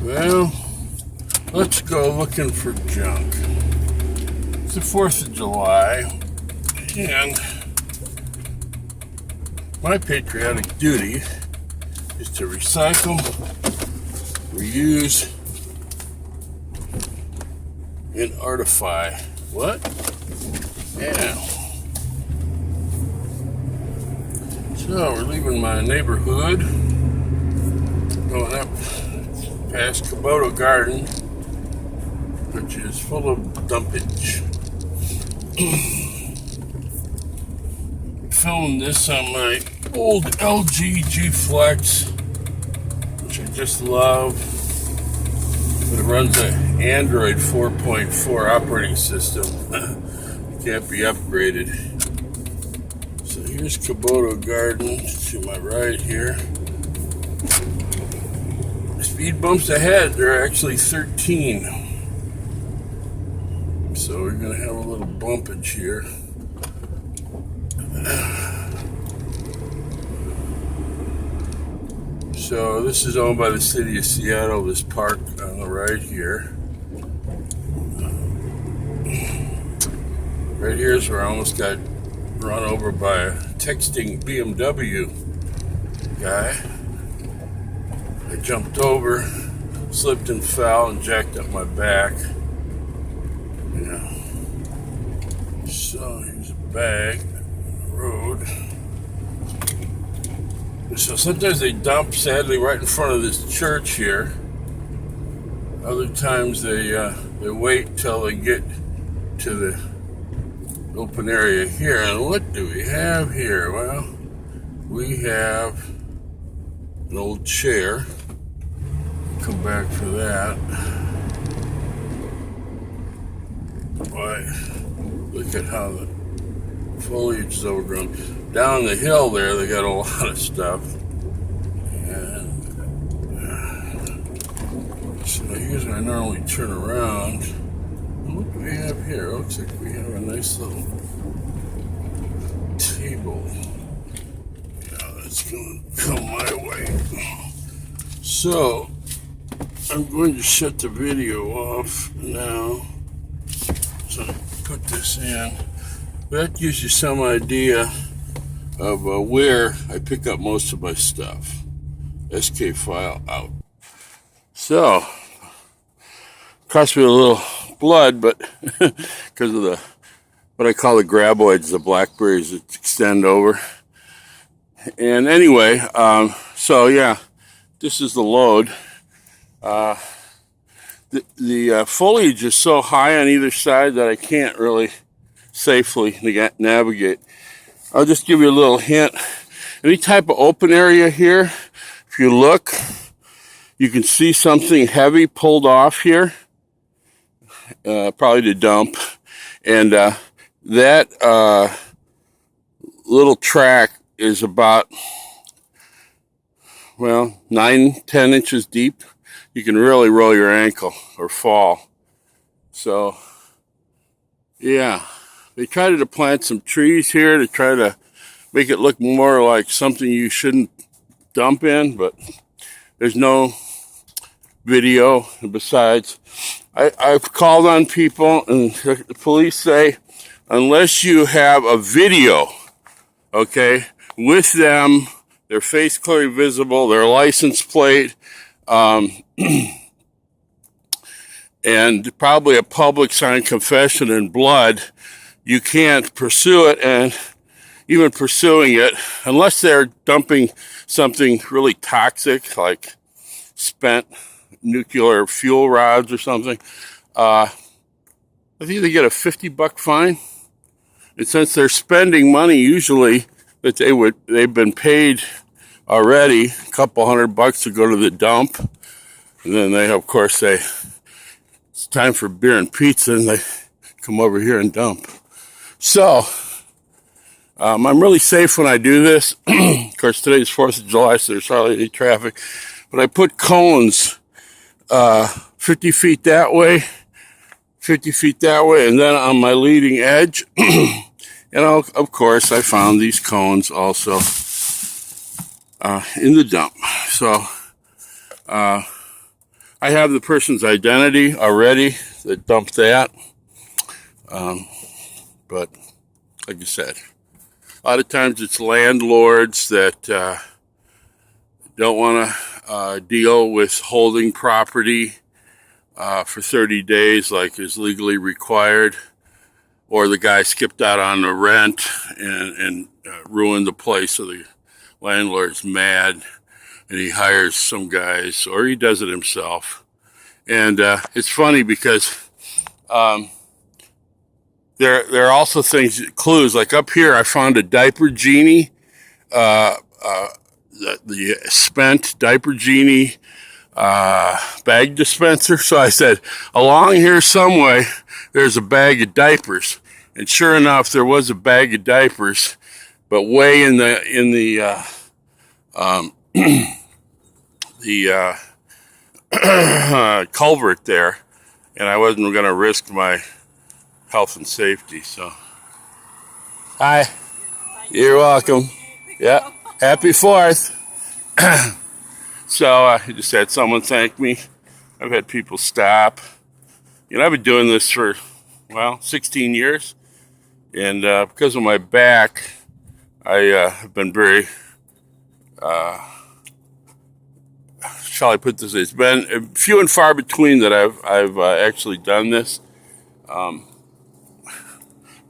Well, let's go looking for junk. It's the 4th of July, and my patriotic duty is to recycle, reuse, and artify. What? Yeah. So we're leaving my neighborhood, going up past Kubota Garden, which is full of dumpage. Filmed this on my old LG G Flex, which I just love. But it runs an Android 4.4 operating system. Can't be upgraded. So here's Kubota Garden to my right here. Speed bumps ahead, they're actually 13. So we're going to have a little bumpage here. So this is owned by the city of Seattle, this park on the right here. Right here is where I almost got run over by a texting BMW guy. I jumped over, slipped and fell, and jacked up my back. Yeah. So here's a bag on the road. So sometimes they dump, sadly, right in front of this church here. Other times they wait till they get to the open area here. And what do we have here? Well, we have an old chair. Come back for that. Boy, look at how the foliage is overgrown. Down the hill there, they got a lot of stuff. And so here's where I normally turn around. What do we have here? It looks like we have a nice little table. Yeah, that's going to come my way. So I'm going to shut the video off now. So put this in. That gives you some idea of where I pick up most of my stuff. skphile out. So, cost me a little blood, but because of the what I call the graboids, the blackberries that extend over. And anyway, so yeah, this is the load. The foliage is so high on either side that I can't really safely navigate. I'll just give you a little hint. Any type of open area here, if you look, you can see something heavy pulled off here, probably to dump. And that little track is about, well, 9-10 inches deep. You can really roll your ankle or fall. So, yeah. They tried to plant some trees here to try to make it look more like something you shouldn't dump in, but there's no video. And besides, I've called on people, and the police say, unless you have a video, okay, with them, their face clearly visible, their license plate, and probably a public signed confession in blood, you can't pursue it. And even pursuing it, unless they're dumping something really toxic like spent nuclear fuel rods or something, I think they get a $50 fine. And since they're spending money usually that they've been paid already, a couple $100 to go to the dump, and then they of course say it's time for beer and pizza, and they come over here and dump. So, I'm really safe when I do this. Of course, today's 4th of July, so there's hardly any traffic. But I put cones 50 feet that way, 50 feet that way, and then on my leading edge. And of course, I found these cones also in the dump. So, I I have the person's identity already that dumped that. But like I said, a lot of times it's landlords that don't want to deal with holding property for 30 days like is legally required, or the guy skipped out on the rent and ruined the place, so the landlord's mad and he hires some guys, or he does it himself. And it's funny because there are also clues, like up here I found a diaper genie, the spent diaper genie bag dispenser. So I said, along here some way there's a bag of diapers, and sure enough there was a bag of diapers, but way in the culvert there, and I wasn't going to risk my health and safety. So hi, you're welcome. Yeah, happy 4th. So I just had someone thank me. I've had people stop. I've been doing this for 16 years, and because of my back, I have been very shall I put this? It's been few and far between that I've actually done this.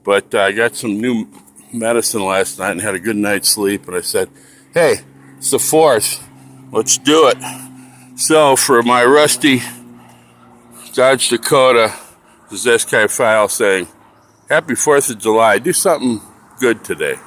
But I got some new medicine last night and had a good night's sleep. And I said, hey, it's the 4th. Let's do it. So for my rusty Dodge Dakota, this is skphile saying, happy 4th of July. Do something good today.